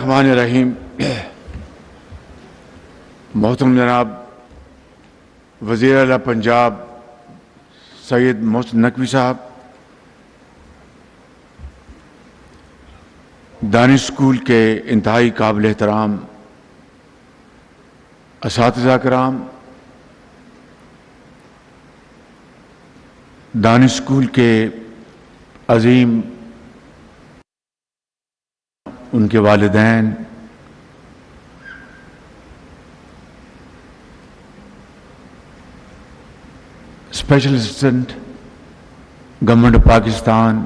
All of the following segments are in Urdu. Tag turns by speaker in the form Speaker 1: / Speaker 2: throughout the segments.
Speaker 1: الرحمن الرحیم۔ محترم جناب وزیر اعلیٰ پنجاب سید محسن نقوی صاحب، دانش اسکول کے انتہائی قابل احترام اساتذہ کرام، دانش اسکول کے عظیم ان کے والدین، special assistant government of Pakistan,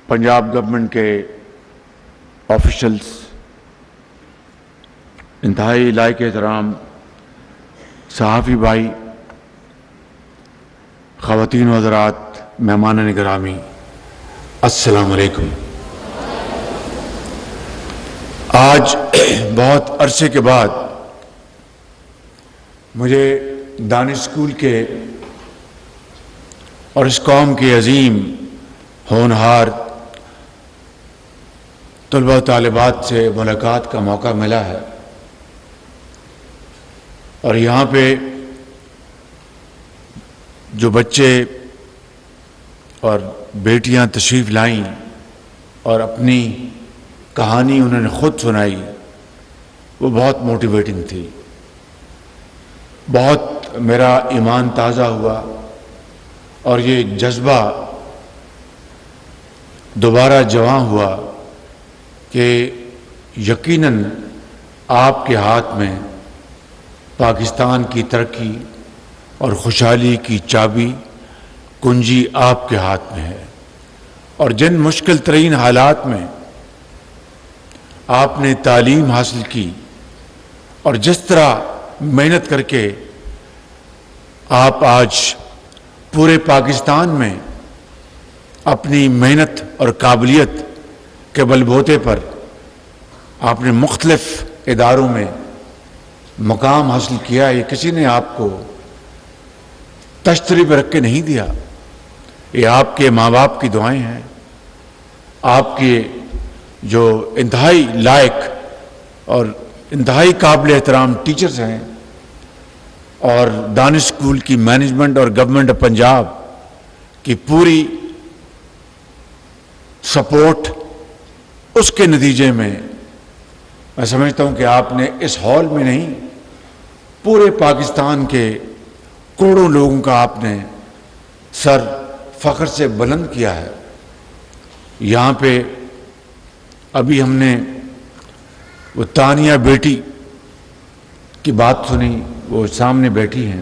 Speaker 1: Punjab government کے آفیشلز، انتہائی لائق احترام صحافی بھائی، خواتین و حضرات، مہمان گرامی، السلام علیکم۔ آج بہت عرصے کے بعد مجھے دانش اسکول کے اور اس قوم کے عظیم ہونہار طلباء و طالبات سے ملاقات کا موقع ملا ہے، اور یہاں پہ جو بچے اور بیٹیاں تشریف لائیں اور اپنی کہانی انہوں نے خود سنائی، وہ بہت موٹیویٹنگ تھی۔ بہت میرا ایمان تازہ ہوا اور یہ جذبہ دوبارہ جواں ہوا کہ یقیناً آپ کے ہاتھ میں پاکستان کی ترقی اور خوشحالی کی چابی کنجی آپ کے ہاتھ میں ہے، اور جن مشکل ترین حالات میں آپ نے تعلیم حاصل کی اور جس طرح محنت کر کے آپ آج پورے پاکستان میں اپنی محنت اور قابلیت کے بل بوتے پر آپ نے مختلف اداروں میں مقام حاصل کیا، یہ کسی نے آپ کو تشتری پہ رکھ کے نہیں دیا، یہ آپ کے ماں باپ کی دعائیں ہیں، آپ کے جو انتہائی لائق اور انتہائی قابل احترام ٹیچرز ہیں، اور دانش اسکول کی مینجمنٹ اور گورنمنٹ آف پنجاب کی پوری سپورٹ، اس کے نتیجے میں میں سمجھتا ہوں کہ آپ نے اس ہال میں نہیں، پورے پاکستان کے کروڑوں لوگوں کا آپ نے سر فخر سے بلند کیا ہے۔ یہاں پہ ابھی ہم نے وہ تانیہ بیٹی کی بات سنی، وہ سامنے بیٹھی ہیں،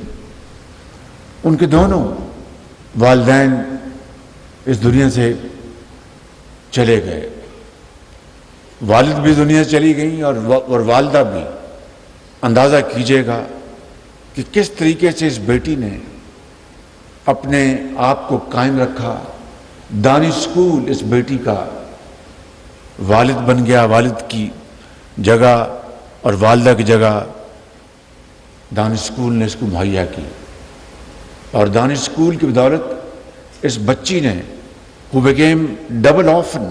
Speaker 1: ان کے دونوں والدین اس دنیا سے چلے گئے، والد بھی دنیا سے چلی گئیں اور والدہ بھی۔ اندازہ کیجئے گا کہ کس طریقے سے اس بیٹی نے اپنے آپ کو قائم رکھا۔ دانش اسکول اس بیٹی کا والد بن گیا، والد کی جگہ اور والدہ کی جگہ دانش اسکول نے اس کو مہیا کی، اور دانش اسکول کی بدولت اس بچی نے who became double orphan،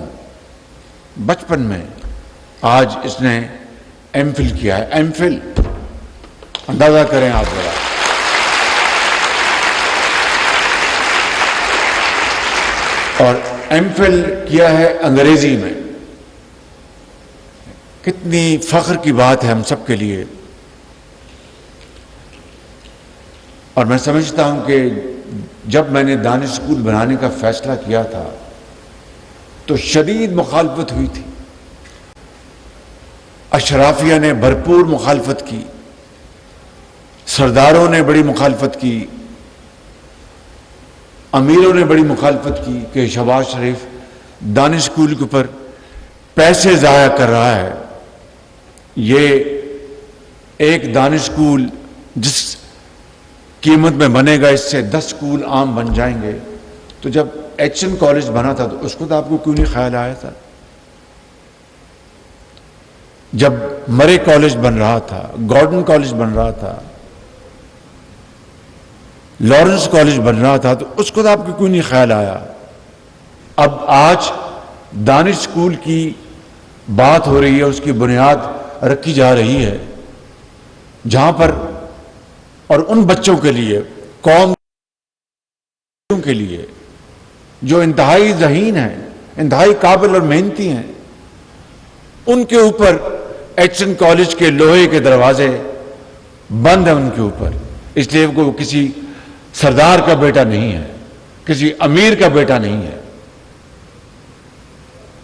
Speaker 1: بچپن میں آج اس نے ایم فل کیا ہے۔ ایم فل اندازہ کریں آپ ذرا، اور ایم فل کیا ہے انگریزی میں۔ کتنی فخر کی بات ہے ہم سب کے لیے، اور میں سمجھتا ہوں کہ جب میں نے دانش اسکول بنانے کا فیصلہ کیا تھا تو شدید مخالفت ہوئی تھی، اشرافیہ نے بھرپور مخالفت کی، سرداروں نے بڑی مخالفت کی، امیروں نے بڑی مخالفت کی کہ شہباز شریف دانش اسکول کے اوپر پیسے ضائع کر رہا ہے۔ یہ ایک دانش اسکول جس قیمت میں بنے گا، اس سے 10 اسکول عام بن جائیں گے۔ تو جب ایچ این کالج بنا تھا تو اس کو تو آپ کو کیوں نہیں خیال آیا تھا؟ جب مرے کالج بن رہا تھا، گارڈن کالج بن رہا تھا، لارنس کالج بن رہا تھا، تو اس کو تو آپ کو کیوں نہیں خیال آیا؟ اب آج دانش اسکول کی بات ہو رہی ہے، اس کی بنیاد رکھی جا رہی ہے، جہاں پر اور ان بچوں کے لیے، قوم کے لیے جو انتہائی ذہین ہیں، انتہائی قابل اور محنتی ہیں، ان کے اوپر ایچ این کالج کے لوہے کے دروازے بند ہیں ان کے اوپر، اس لیے وہ کسی سردار کا بیٹا نہیں ہے، کسی امیر کا بیٹا نہیں ہے۔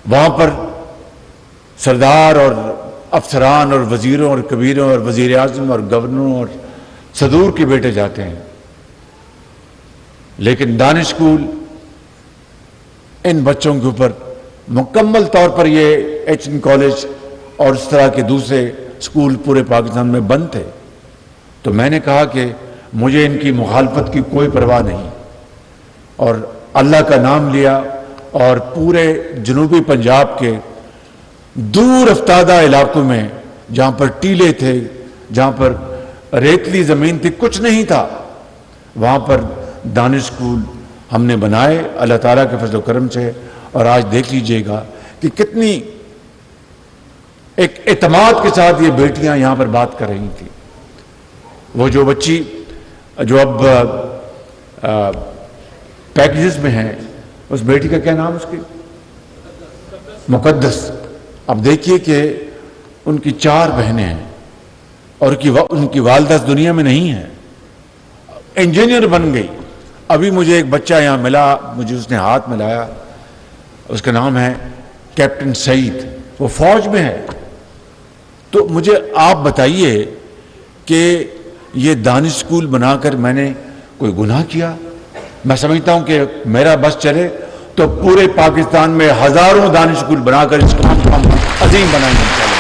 Speaker 1: وہاں پر سردار اور افسران اور وزیروں اور کبیروں اور وزیر اعظم اور گورنروں اور صدور کے بیٹے جاتے ہیں، لیکن دانش اسکول ان بچوں کے اوپر مکمل طور پر، یہ ایچ این کالج اور اس طرح کے دوسرے اسکول پورے پاکستان میں بند تھے۔ تو میں نے کہا کہ مجھے ان کی مخالفت کی کوئی پرواہ نہیں، اور اللہ کا نام لیا، اور پورے جنوبی پنجاب کے دور افتادہ علاقوں میں جہاں پر ٹیلے تھے، جہاں پر ریتلی زمین تھی، کچھ نہیں تھا، وہاں پر دانش اسکول ہم نے بنائے اللہ تعالیٰ کے فضل و کرم سے۔ اور آج دیکھ لیجئے گا کہ کتنی ایک اعتماد کے ساتھ یہ بیٹیاں یہاں پر بات کر رہی تھی۔ وہ جو بچی جو اب پیکجز میں ہے، اس بیٹی کا کیا نام اس کی؟ مقدس۔ اب دیکھیے کہ ان کی 4 بہنیں ہیں، اور ان کی والدہ اس دنیا میں نہیں ہے، انجینئر بن گئی۔ ابھی مجھے ایک بچہ یہاں ملا، مجھے اس نے ہاتھ ملایا، اس کا نام ہے کیپٹن سعید، وہ فوج میں ہے۔ تو مجھے آپ بتائیے کہ یہ دانش اسکول بنا کر میں نے کوئی گناہ کیا؟ میں سمجھتا ہوں کہ میرا بس چلے تو پورے پاکستان میں ہزاروں دانش اسکول بنا کر اس کام کو ہم عظیم بنائیں گے انشاءاللہ۔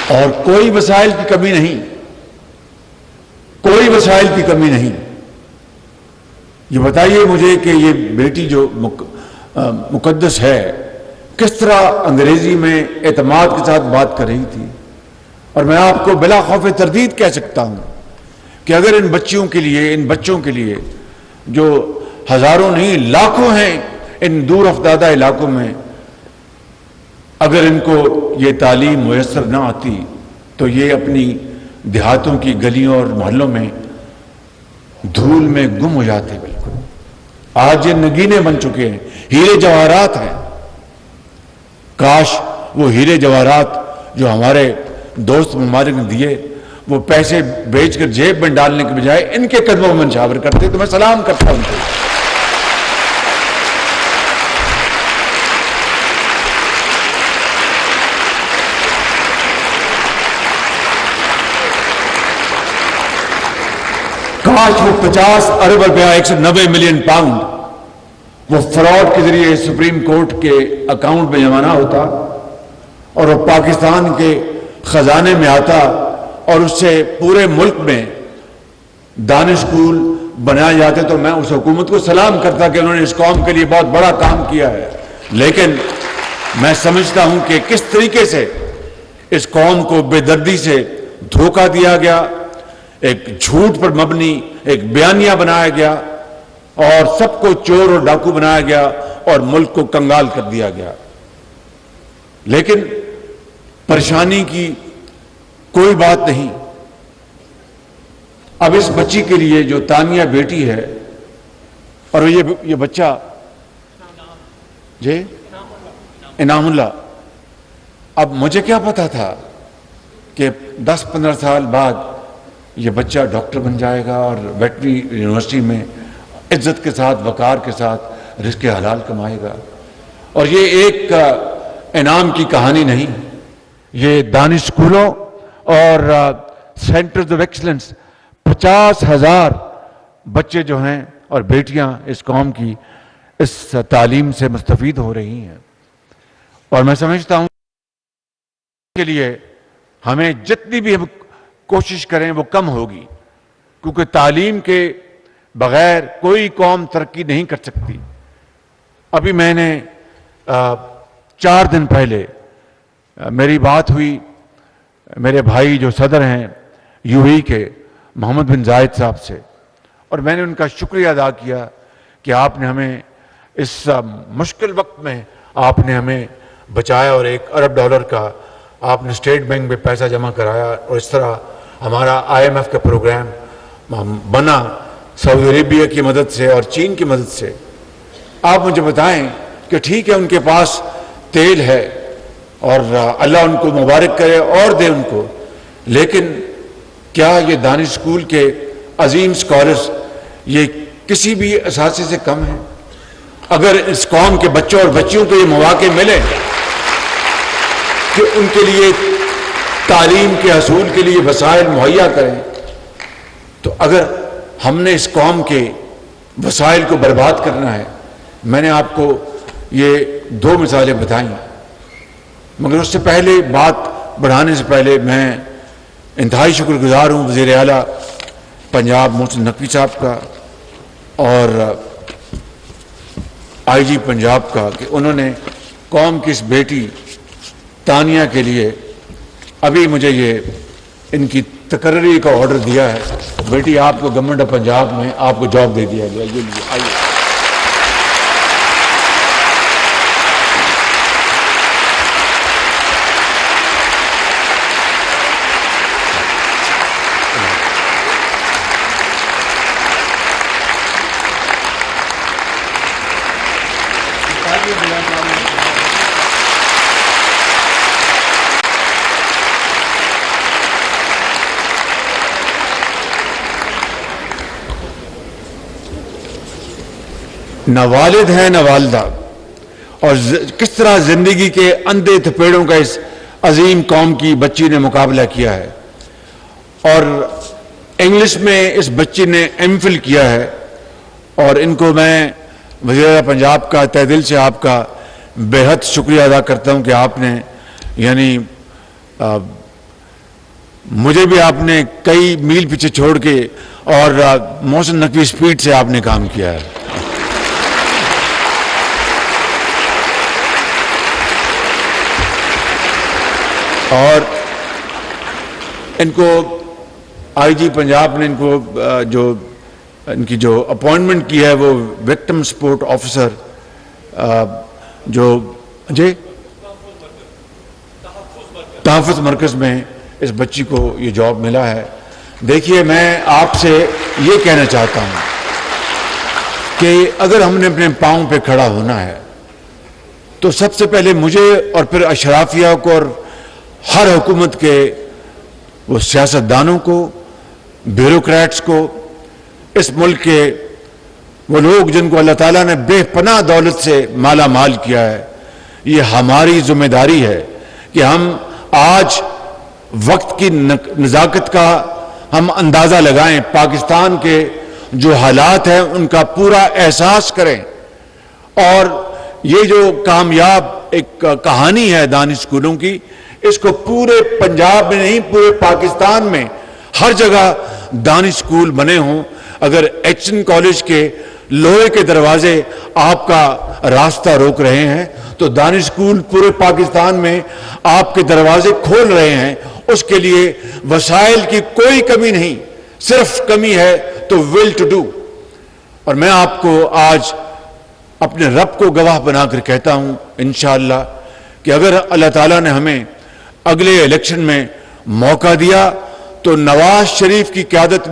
Speaker 1: اور کوئی وسائل کی کمی نہیں، کوئی وسائل کی کمی نہیں۔ یہ بتائیے مجھے کہ یہ بیٹی جو مقدس ہے، کس طرح انگریزی میں اعتماد کے ساتھ بات کر رہی تھی، اور میں آپ کو بلا خوف تردید کہہ سکتا ہوں کہ اگر ان بچوں کے لیے جو ہزاروں نہیں لاکھوں ہیں ان دور افتادہ علاقوں میں، اگر ان کو یہ تعلیم میسر نہ آتی تو یہ اپنی دیہاتوں کی گلیوں اور محلوں میں دھول میں گم ہو جاتے۔ بالکل آج یہ نگینے بن چکے ہیں، ہیرے جواہرات ہیں۔ کاش وہ ہیرے جواہرات جو ہمارے دوست ممالک نے دیے، وہ پیسے بیچ کر جیب میں ڈالنے کے بجائے ان کے قدموں میں نچھاور کرتے، تو میں سلام کرتا ہوں ان کو۔ کاش وہ 50 ارب روپیہ 190 ملین پاؤنڈ وہ فراڈ کے ذریعے سپریم کورٹ کے اکاؤنٹ میں جمع نہ ہوتا، اور وہ پاکستان کے خزانے میں آتا، اور اس سے پورے ملک میں دانش اسکول بنائے جاتے، تو میں اس حکومت کو سلام کرتا کہ انہوں نے اس قوم کے لیے بہت بڑا کام کیا ہے۔ لیکن میں سمجھتا ہوں کہ کس طریقے سے اس قوم کو بے دردی سے دھوکہ دیا گیا، ایک جھوٹ پر مبنی ایک بیانیہ بنایا گیا، اور سب کو چور اور ڈاکو بنایا گیا، اور ملک کو کنگال کر دیا گیا۔ لیکن پریشانی کی کوئی بات نہیں۔ اب اس بچی کے لیے جو تانیہ بیٹی ہے، اور یہ بچہ جی انعام اللہ، اب مجھے کیا پتا تھا کہ 10-15 سال بعد یہ بچہ ڈاکٹر بن جائے گا، اور ویٹری یونیورسٹی میں عزت کے ساتھ وقار کے ساتھ رزق حلال کمائے گا۔ اور یہ ایک انعام کی کہانی نہیں، یہ دانش اسکولوں اور سینٹرز آف ایکسلنس 50,000 بچے جو ہیں اور بیٹیاں اس قوم کی اس تعلیم سے مستفید ہو رہی ہیں۔ اور میں سمجھتا ہوں کے لیے ہمیں جتنی بھی کوشش کریں وہ کم ہوگی، کیونکہ تعلیم کے بغیر کوئی قوم ترقی نہیں کر سکتی۔ ابھی میں نے 4 دن پہلے میری بات ہوئی میرے بھائی جو صدر ہیں یو اے کے محمد بن زائد صاحب سے، اور میں نے ان کا شکریہ ادا کیا کہ آپ نے ہمیں اس مشکل وقت میں آپ نے ہمیں بچایا، اور $1 ارب کا آپ نے اسٹیٹ بینک میں پیسہ جمع کرایا، اور اس طرح ہمارا IMF کا پروگرام بنا سعودی عربیہ کی مدد سے اور چین کی مدد سے۔ آپ مجھے بتائیں کہ ٹھیک ہے ان کے پاس تیل ہے اور اللہ ان کو مبارک کرے اور دے ان کو، لیکن کیا یہ دانش اسکول کے عظیم اسکالرز یہ کسی بھی اثاثے سے کم ہیں؟ اگر اس قوم کے بچوں اور بچیوں کو یہ مواقع ملے کہ ان کے لیے تعلیم کے حصول کے لیے وسائل مہیا کریں، تو اگر ہم نے اس قوم کے وسائل کو برباد کرنا ہے، میں نے آپ کو یہ 2 مثالیں بتائیں، مگر اس سے پہلے بات بڑھانے سے پہلے میں انتہائی شکر گزار ہوں وزیر اعلیٰ پنجاب محسن نقوی صاحب کا اور IG پنجاب کا کہ انہوں نے قوم کی اس بیٹی تانیہ کے لیے ابھی مجھے یہ ان کی تقرری کا آرڈر دیا ہے، بیٹی آپ کو گورنمنٹ آف پنجاب میں آپ کو جاب دے دیا گیا، یہ لیے آئیے۔ نہ والد ہے نہ والدہ، اور کس طرح زندگی کے اندھے تھپیڑوں کا اس عظیم قوم کی بچی نے مقابلہ کیا ہے، اور انگلش میں اس بچی نے MPhil کیا ہے، اور ان کو میں وزیر اعلیٰ پنجاب کا تہ دل سے آپ کا بے حد شکریہ ادا کرتا ہوں کہ آپ نے یعنی مجھے بھی آپ نے کئی میل پیچھے چھوڑ کے اور محسن نقوی اسپیڈ سے آپ نے کام کیا ہے۔ اور ان کو IG پنجاب نے ان کو ان کی جو اپوائنٹمنٹ کی ہے وہ وکٹم سپورٹ آفیسر جو جی تحفظ مرکز میں اس بچی کو یہ جاب ملا ہے۔ دیکھیے میں آپ سے یہ کہنا چاہتا ہوں کہ اگر ہم نے اپنے پاؤں پہ کھڑا ہونا ہے تو سب سے پہلے مجھے اور پھر اشرافیہ کو اور ہر حکومت کے وہ سیاستدانوں کو، بیوروکریٹس کو، اس ملک کے وہ لوگ جن کو اللہ تعالیٰ نے بے پناہ دولت سے مالا مال کیا ہے، یہ ہماری ذمہ داری ہے کہ ہم آج وقت کی نزاکت کا ہم اندازہ لگائیں، پاکستان کے جو حالات ہیں ان کا پورا احساس کریں، اور یہ جو کامیاب ایک کہانی ہے دانش اسکولوں کی، اس کو پورے پنجاب میں نہیں پورے پاکستان میں ہر جگہ دانش اسکول بنے ہوں۔ اگر ایچن کالج کے لوہے کے دروازے آپ کا راستہ روک رہے ہیں تو دانش اسکول پورے پاکستان میں آپ کے دروازے کھول رہے ہیں۔ اس کے لیے وسائل کی کوئی کمی نہیں، صرف کمی ہے تو ول ٹو ڈو۔ اور میں آپ کو آج اپنے رب کو گواہ بنا کر کہتا ہوں انشاءاللہ کہ اگر اللہ تعالیٰ نے ہمیں اگلے الیکشن میں موقع دیا تو نواز شریف کی قیادت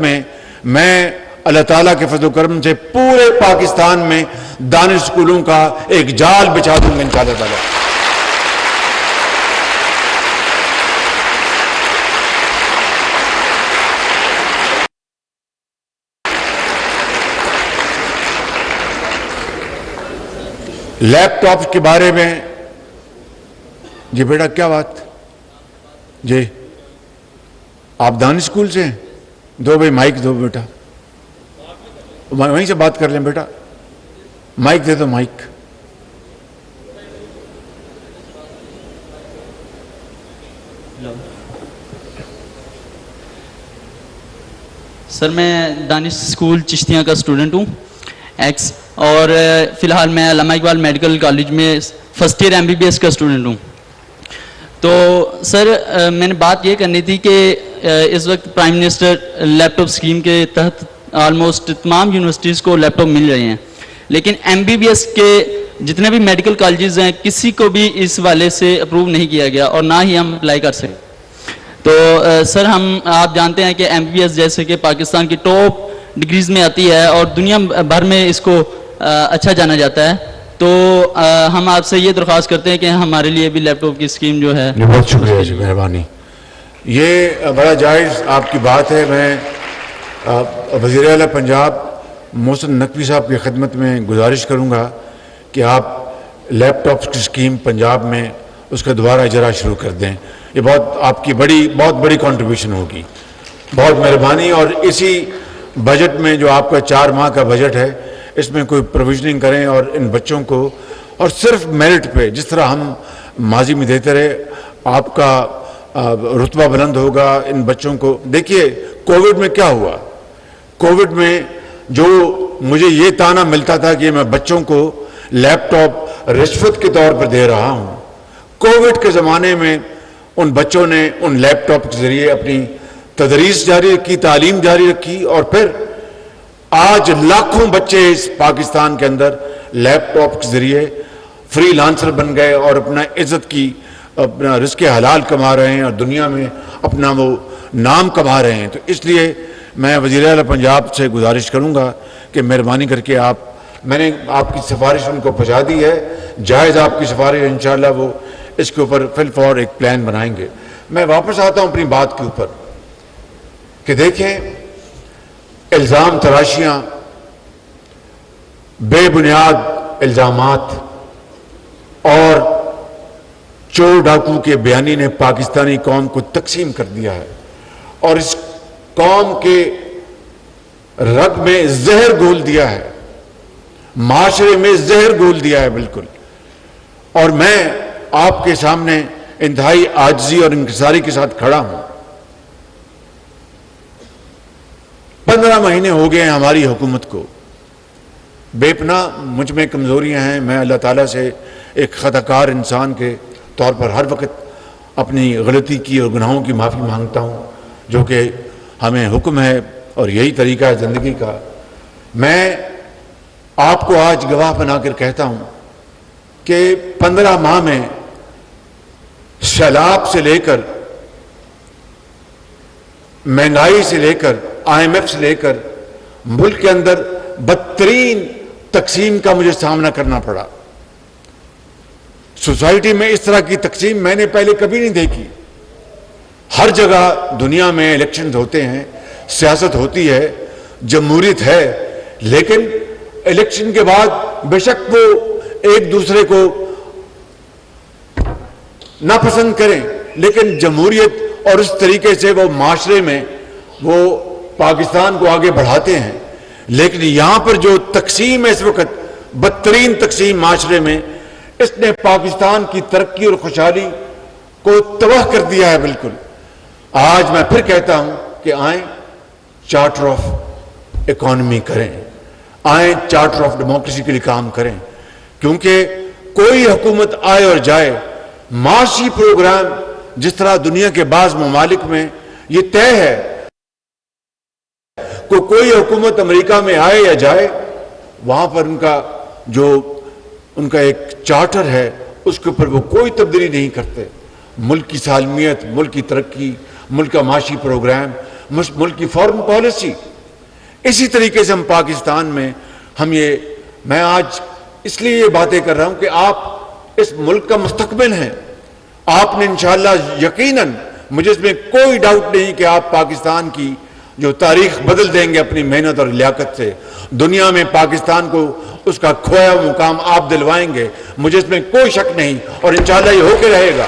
Speaker 1: میں اللہ تعالیٰ کے فضل و کرم سے پورے پاکستان میں دانش اسکولوں کا ایک جال بچھا دوں گا انشاءاللہ تعالیٰ۔ لیپ ٹاپ کے بارے میں جی بیٹا کیا بات جی آپ دانش اسکول سے ہیں؟ دو بھائی مائک دو بیٹا، وہیں سے بات کر لیں بیٹا، مائک دے دو مائک۔
Speaker 2: سر میں دانش اسکول چشتیاں کا اسٹوڈنٹ ہوں ایکس، اور فی الحال میں علامہ اقبال میڈیکل کالج میں فرسٹ ایئر MBBS کا اسٹوڈنٹ ہوں۔ تو سر میں نے بات یہ کرنی تھی کہ اس وقت پرائم منسٹر لیپ ٹاپ اسکیم کے تحت آلموسٹ تمام یونیورسٹیز کو لیپ ٹاپ مل رہے ہیں، لیکن MBBS کے جتنے بھی میڈیکل کالجز ہیں کسی کو بھی اس والے سے اپروو نہیں کیا گیا اور نہ ہی ہم اپلائی کر سکیں. تو سر آپ جانتے ہیں کہ MBBS جیسے کہ پاکستان کی ٹاپ ڈگریز میں آتی ہے اور دنیا بھر میں اس کو اچھا جانا جاتا ہے، تو ہم آپ سے یہ درخواست کرتے ہیں کہ ہمارے لیے بھی لیپ ٹاپ کی اسکیم جو ہے.
Speaker 1: بہت شکریہ جی، مہربانی. یہ بڑا جائز آپ کی بات ہے. میں وزیر اعلیٰ پنجاب محسن نقوی صاحب کی خدمت میں گزارش کروں گا کہ آپ لیپ ٹاپس کی اسکیم پنجاب میں اس کا دوبارہ اجرا شروع کر دیں. یہ بہت آپ کی بہت بڑی کنٹریبیوشن ہوگی. بہت مہربانی. اور اسی بجٹ میں جو آپ کا 4 ماہ کا بجٹ ہے اس میں کوئی پروویژننگ کریں اور ان بچوں کو، اور صرف میرٹ پہ جس طرح ہم ماضی میں دیتے رہے، آپ کا رتبہ بلند ہوگا. ان بچوں کو دیکھیے کووڈ میں کیا ہوا. کووڈ میں جو مجھے یہ تانا ملتا تھا کہ میں بچوں کو لیپ ٹاپ رشوت کے طور پر دے رہا ہوں، کووڈ کے زمانے میں ان بچوں نے ان لیپ ٹاپ کے ذریعے اپنی تدریس جاری رکھی، تعلیم جاری رکھی، اور پھر آج لاکھوں بچے اس پاکستان کے اندر لیپ ٹاپ کے ذریعے فری لانسر بن گئے اور اپنا رزق حلال کما رہے ہیں اور دنیا میں اپنا وہ نام کما رہے ہیں. تو اس لیے میں وزیر اعلیٰ پنجاب سے گزارش کروں گا کہ مہربانی کر کے میں نے آپ کی سفارش ان کو پہنچا دی ہے، جائز آپ کی سفارش، انشاءاللہ وہ اس کے اوپر فل فور ایک پلان بنائیں گے. میں واپس آتا ہوں اپنی بات کے اوپر کہ دیکھیں الزام تراشیاں، بے بنیاد الزامات اور چور ڈاکو کے بیانی نے پاکستانی قوم کو تقسیم کر دیا ہے اور اس قوم کے رگ میں زہر گھول دیا ہے، معاشرے میں زہر گھول دیا ہے بالکل. اور میں آپ کے سامنے انتہائی عاجزی اور انکساری کے ساتھ کھڑا ہوں. 15 مہینے ہو گئے ہیں ہماری حکومت کو. بے پناہ مجھ میں کمزوریاں ہیں. میں اللہ تعالیٰ سے ایک خطا کار انسان کے طور پر ہر وقت اپنی غلطی کی اور گناہوں کی معافی مانگتا ہوں، جو کہ ہمیں حکم ہے اور یہی طریقہ ہے زندگی کا. میں آپ کو آج گواہ بنا کر کہتا ہوں کہ 15 ماہ میں سیلاب سے لے کر، مہنگائی سے لے کر، IMF سے لے کر ملک کے اندر بدترین تقسیم کا مجھے سامنا کرنا پڑا. سوسائٹی میں اس طرح کی تقسیم میں نے پہلے کبھی نہیں دیکھی. ہر جگہ دنیا میں الیکشن ہوتے ہیں، سیاست ہوتی ہے، جمہوریت ہے، لیکن الیکشن کے بعد بے شک وہ ایک دوسرے کو ناپسند کریں، لیکن جمہوریت اور اس طریقے سے وہ معاشرے میں وہ پاکستان کو آگے بڑھاتے ہیں. لیکن یہاں پر جو تقسیم ہے اس وقت، بدترین تقسیم معاشرے میں، اس نے پاکستان کی ترقی اور خوشحالی کو تباہ کر دیا ہے بالکل. آج میں پھر کہتا ہوں کہ آئیں چارٹر آف اکانومی کریں، آئیں چارٹر آف ڈیموکریسی کے لیے کام کریں، کیونکہ کوئی حکومت آئے اور جائے، معاشی پروگرام جس طرح دنیا کے بعض ممالک میں یہ طے ہے، کوئی حکومت امریکہ میں آئے یا جائے، وہاں پر ان کا ایک چارٹر ہے، اس کے اوپر وہ کوئی تبدیلی نہیں کرتے. ملک کی سالمیت، ملک کی ترقی، ملک کا معاشی پروگرام، ملک کی فارن پالیسی، اسی طریقے سے ہم پاکستان میں میں آج اس لیے یہ باتیں کر رہا ہوں کہ آپ اس ملک کا مستقبل ہیں. آپ نے انشاءاللہ یقیناً، مجھے اس میں کوئی ڈاؤٹ نہیں کہ آپ پاکستان کی جو تاریخ بدل دیں گے اپنی محنت اور لیاقت سے. دنیا میں پاکستان کو اس کا کھویا مقام آپ دلوائیں گے، مجھے اس میں کوئی شک نہیں، اور انشاءاللہ یہ ہو کے رہے گا.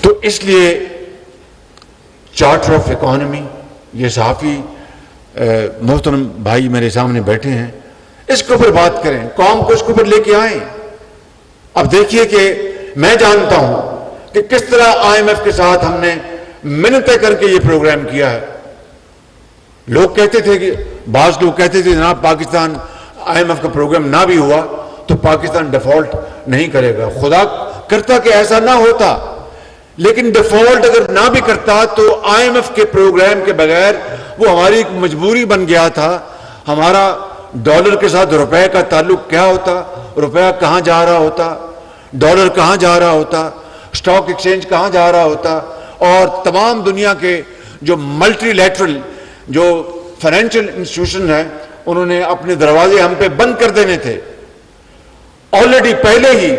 Speaker 1: تو اس لیے چارٹر آف اکانومی، یہ صحافی محترم بھائی میرے سامنے بیٹھے ہیں، اس کے اوپر بات کریں، قوم کو اس کے اوپر لے کے آئیں. اب دیکھیے کہ میں جانتا ہوں کہ کس طرح IMF کے ساتھ ہم نے منتیں کر کے یہ پروگرام کیا ہے. لوگ کہتے تھے کہ بعض لوگ کہتے تھے جناب پاکستان IMF کا پروگرام نہ بھی ہوا تو پاکستان ڈیفالٹ نہیں کرے گا. خدا کرتا کہ ایسا نہ ہوتا, لیکن ڈیفالٹ اگر نہ بھی کرتا تو IMF کے پروگرام کے بغیر وہ ہماری ایک مجبوری بن گیا تھا. ہمارا ڈالر کے ساتھ روپے کا تعلق کیا ہوتا, روپیہ کہاں جا رہا ہوتا, ڈالر کہاں جا رہا ہوتا, اسٹاک ایکسچینج کہاں جا رہا ہوتا, اور تمام دنیا کے جو ملٹی لیٹرل جو فائنینشیل انسٹیٹیوشن ہیں انہوں نے اپنے دروازے ہم پہ بند کر دینے تھے. آلریڈی پہلے ہی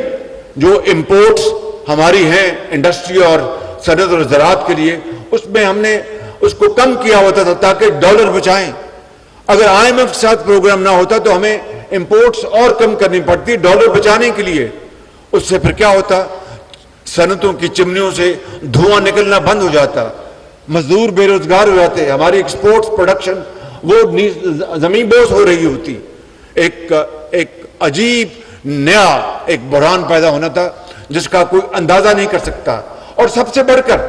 Speaker 1: جو امپورٹس ہماری ہیں انڈسٹری اور صنعت اور زراعت کے لیے, اس میں ہم نے اس کو کم کیا ہوتا تھا تاکہ ڈالر بچائیں. اگر IMF کے ساتھ پروگرام نہ ہوتا تو ہمیں امپورٹس اور کم کرنی پڑتی ڈالر بچانے کے لیے. اس سے پھر کیا ہوتا, صنعتوں کی چمنیوں سے دھواں نکلنا بند ہو جاتا, مزدور بے روزگار ہو جاتے, ہماری ایکسپورٹس پروڈکشن وہ زمین بوس ہو رہی ہوتی. ایک عجیب نیا ایک بحران پیدا ہونا تھا جس کا کوئی اندازہ نہیں کر سکتا. اور سب سے بڑھ کر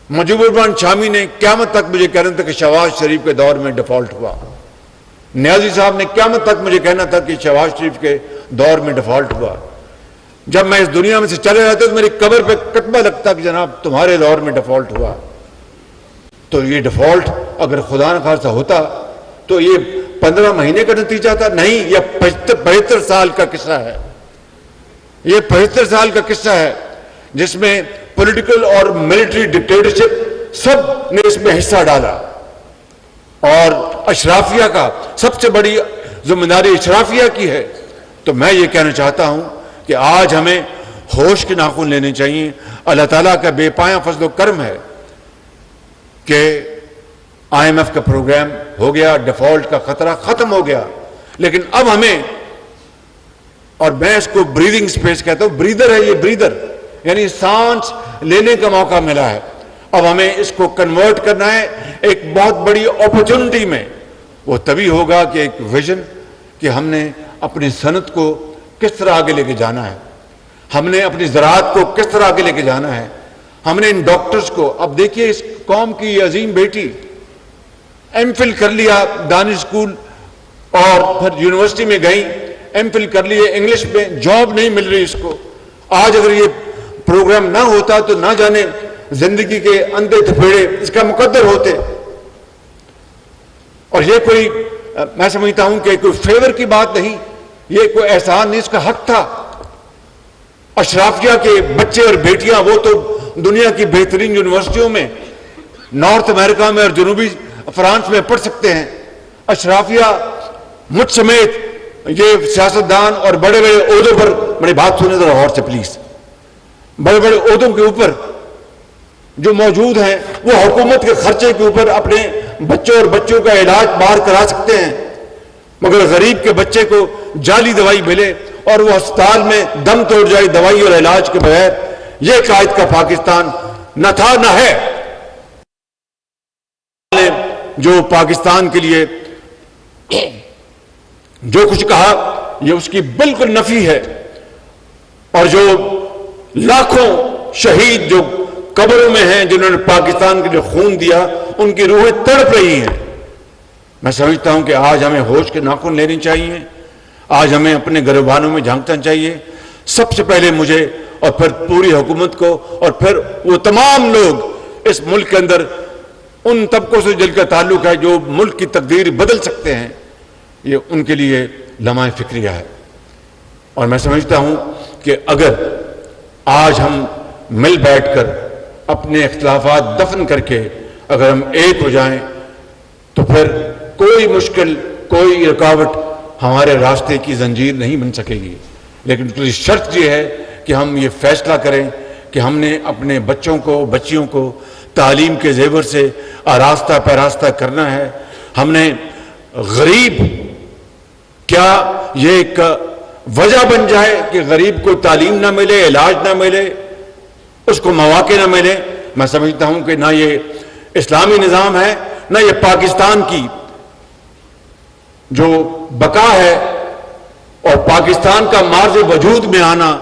Speaker 1: مجیب الرحمان شامی نے قیامت تک مجھے کہنا تھا کہ شہباز شریف کے دور میں ڈیفالٹ ہوا. نیازی صاحب نے قیامت تک مجھے کہنا تھا کہ شہباز شریف کے دور میں ڈیفالٹ ہوا. جب میں اس دنیا میں سے چلے جاتا تو میری قبر پہ کتبہ لگتا کہ جناب تمہارے دور میں ڈیفالٹ ہوا. تو یہ ڈیفالٹ اگر خدا نخواستہ ہوتا تو یہ 15 مہینے کا نتیجہ تھا نہیں, یہ 75 سال کا قصہ ہے. یہ 75 سال کا قصہ ہے جس میں پولیٹیکل اور ملٹری ڈکٹیٹرشپ سب نے اس میں حصہ ڈالا, اور اشرافیہ کا سب سے بڑی ذمہ داری اشرافیہ کی ہے. تو میں یہ کہنا چاہتا ہوں کہ آج ہمیں ہوش کے ناخن لینے چاہیے. اللہ تعالیٰ کا بے پایاں فضل و کرم ہے کہ IMF کا پروگرام ہو گیا, ڈیفالٹ کا خطرہ ختم ہو گیا. لیکن اب ہمیں, اور میں اس کو بریدنگ سپیس کہتا ہوں, بریدر ہے یہ, بریدر یعنی سانس لینے کا موقع ملا ہے. اب ہمیں اس کو کنورٹ کرنا ہے ایک بہت بڑی اپرچونٹی میں. وہ تبھی ہوگا کہ ایک ویژن کہ ہم نے اپنی صنعت کو کس طرح آگے لے کے جانا ہے, ہم نے اپنی زراعت کو کس طرح آگے لے کے جانا ہے, ہم نے ان ڈاکٹرز کو. اب دیکھیے اس قوم کی یہ عظیم بیٹی MPhil کر لیا دانش اسکول اور پھر یونیورسٹی میں گئی, MPhil کر لیے انگلش میں, جاب نہیں مل رہی اس کو. آج اگر یہ پروگرام نہ ہوتا تو نہ جانے زندگی کے اندھے تھپیڑے اس کا مقدر ہوتے. اور یہ کوئی, میں سمجھتا ہوں کہ کوئی فیور کی بات نہیں, یہ کوئی احسان نہیں, اس کا حق تھا. اشرافیہ کے بچے اور بیٹیاں وہ تو دنیا کی بہترین یونیورسٹیوں میں نارتھ امریکہ میں اور جنوبی فرانس میں پڑھ سکتے ہیں. اشرافیہ مجھ سمیت یہ سیاستدان اور بڑے بڑے عہدوں پر, بڑی بات سنیں ذرا غور سے پلیز, بڑے بڑے عہدوں کے اوپر جو موجود ہیں وہ حکومت کے خرچے کے اوپر اپنے بچوں اور بچوں کا علاج باہر کرا سکتے ہیں, مگر غریب کے بچے کو جعلی دوائی ملے اور وہ ہسپتال میں دم توڑ جائے دوائی اور علاج کے بغیر. یہ قائد کا پاکستان نہ تھا نہ ہے. جو پاکستان کے لیے جو کچھ کہا یہ اس کی بالکل نفی ہے, اور جو لاکھوں شہید جو قبروں میں ہیں جنہوں نے پاکستان کے لیے خون دیا ان کی روحیں تڑپ رہی ہیں. میں سمجھتا ہوں کہ آج ہمیں ہوش کے ناخن لینے چاہیے, آج ہمیں اپنے گریبانوں میں جھانکنا چاہیے. سب سے پہلے مجھے اور پھر پوری حکومت کو اور پھر وہ تمام لوگ اس ملک کے اندر ان طبقوں سے جن کا تعلق ہے جو ملک کی تقدیر بدل سکتے ہیں, یہ ان کے لیے لمحہ فکریہ ہے. اور میں سمجھتا ہوں کہ اگر آج ہم مل بیٹھ کر اپنے اختلافات دفن کر کے اگر ہم ایک ہو جائیں تو پھر کوئی مشکل, کوئی رکاوٹ ہمارے راستے کی زنجیر نہیں بن سکے گی. لیکن اس کی شرط یہ ہے کہ ہم یہ فیصلہ کریں کہ ہم نے اپنے بچوں کو, بچیوں کو تعلیم کے زیور سے آراستہ پیراستہ کرنا ہے. ہم نے غریب, کیا یہ ایک وجہ بن جائے کہ غریب کو تعلیم نہ ملے, علاج نہ ملے, اس کو مواقع نہ ملے؟ میں سمجھتا ہوں کہ نہ یہ اسلامی نظام ہے نہ یہ پاکستان کی جو بقا ہے اور پاکستان کا مارز وجود میں آنا,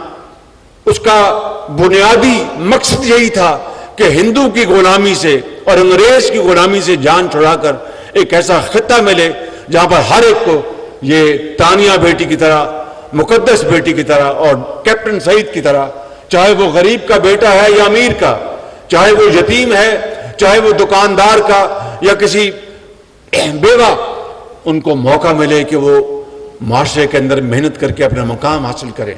Speaker 1: اس کا بنیادی مقصد یہی تھا کہ ہندو کی غلامی سے اور انگریز کی غلامی سے جان چھڑا کر ایک ایسا خطہ ملے جہاں پر ہر ایک کو یہ تانیہ بیٹی کی طرح، مقدس بیٹی کی طرح اور کیپٹن سعید کی طرح، چاہے وہ غریب کا بیٹا ہے یا امیر کا، چاہے وہ یتیم ہے، چاہے وہ دکاندار کا یا کسی بیوہ، ان کو موقع ملے کہ وہ معاشرے کے اندر محنت کر کے اپنا مقام حاصل کرے.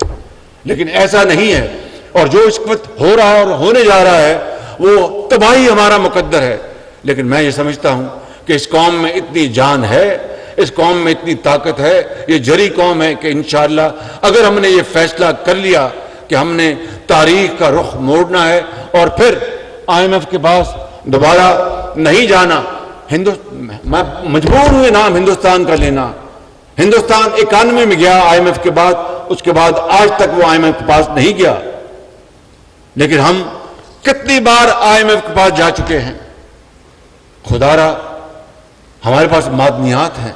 Speaker 1: لیکن ایسا نہیں ہے، اور جو اس وقت ہو رہا ہے اور ہونے جا رہا ہے وہ تباہی ہمارا مقدر ہے. لیکن میں یہ سمجھتا ہوں کہ اس قوم میں اتنی جان ہے، اس قوم میں اتنی طاقت ہے، یہ جری قوم ہے کہ انشاءاللہ اگر ہم نے یہ فیصلہ کر لیا کہ ہم نے تاریخ کا رخ موڑنا ہے اور پھر IMF کے پاس دوبارہ نہیں جانا. میں مجبور ہوئے نام ہندوستان کا لینا. ہندوستان 91 میں گیا IMF کے بعد، اس کے بعد آج تک وہ IMF کے پاس نہیں گیا. لیکن ہم کتنی بار IMF کے پاس جا چکے ہیں. خدا را ہمارے پاس معدنیات ہیں،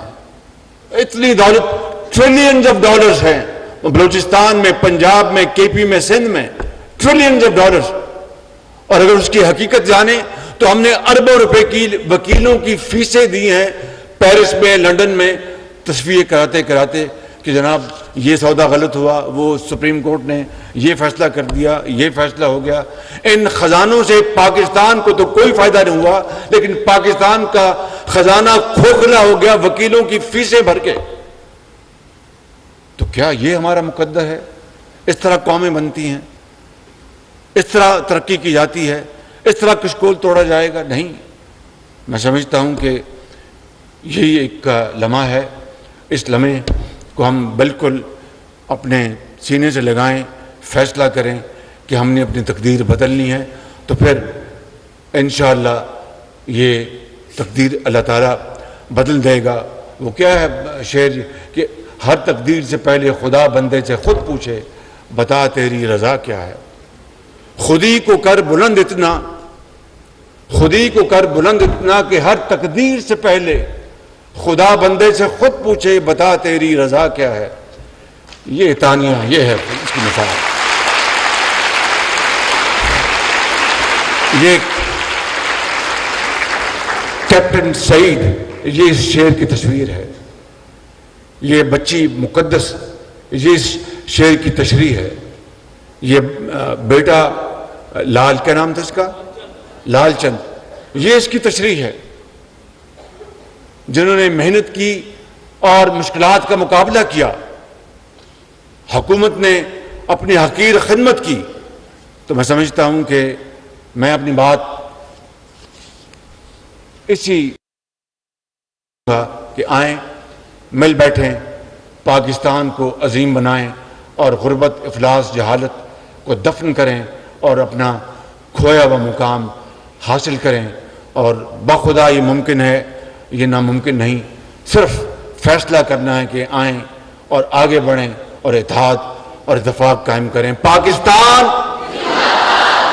Speaker 1: اتنی دولت، ٹریلینز آف ڈالرز ہیں بلوچستان میں، پنجاب میں، KP میں، سندھ میں، ٹریلینز آف ڈالرز. اور اگر اس کی حقیقت جانیں تو ہم نے اربوں روپے کی وکیلوں کی فیسیں دی ہیں پیرس میں، لندن میں، تصفیہ کراتے کراتے کہ جناب یہ سودا غلط ہوا، وہ سپریم کورٹ نے یہ فیصلہ کر دیا، یہ فیصلہ ہو گیا. ان خزانوں سے پاکستان کو تو کوئی فائدہ نہیں ہوا، لیکن پاکستان کا خزانہ کھوکھلا ہو گیا وکیلوں کی فیسیں بھر کے. تو کیا یہ ہمارا مقدر ہے؟ اس طرح قومیں بنتی ہیں، اس طرح ترقی کی جاتی ہے، اس طرح کشکول توڑا جائے گا؟ نہیں. میں سمجھتا ہوں کہ یہی ایک لمحہ ہے. اس لمحے کو ہم بالکل اپنے سینے سے لگائیں، فیصلہ کریں کہ ہم نے اپنی تقدیر بدلنی ہے. تو پھر انشاءاللہ یہ تقدیر اللہ تعالیٰ بدل دے گا. وہ کیا ہے شعر کہ ہر تقدیر سے پہلے خدا بندے سے خود پوچھے بتا تیری رضا کیا ہے. خودی کو کر بلند اتنا، خودی کو کر بلند اتنا کہ ہر تقدیر سے پہلے خدا بندے سے خود پوچھے بتا تیری رضا کیا ہے. یہ تانیہ، یہ ہے اس کی مثال. یہ کیپٹن سعید، یہ اس شعر کی تصویر ہے. یہ بچی مقدس، یہ اس شعر کی تشریح ہے. یہ بیٹا لال، کیا نام تھا اس کا؟ لال چند، یہ اس کی تشریح ہے. جنہوں نے محنت کی اور مشکلات کا مقابلہ کیا، حکومت نے اپنی حقیر خدمت کی. تو میں سمجھتا ہوں کہ میں اپنی بات اسی کہ آئیں، مل بیٹھیں، پاکستان کو عظیم بنائیں اور غربت، افلاس، جہالت کو دفن کریں اور اپنا کھویا ہوا مقام حاصل کریں. اور بخدا یہ ممکن ہے، یہ ناممکن نہیں. صرف فیصلہ کرنا ہے کہ آئیں اور آگے بڑھیں اور اتحاد اور اتفاق قائم کریں. پاکستان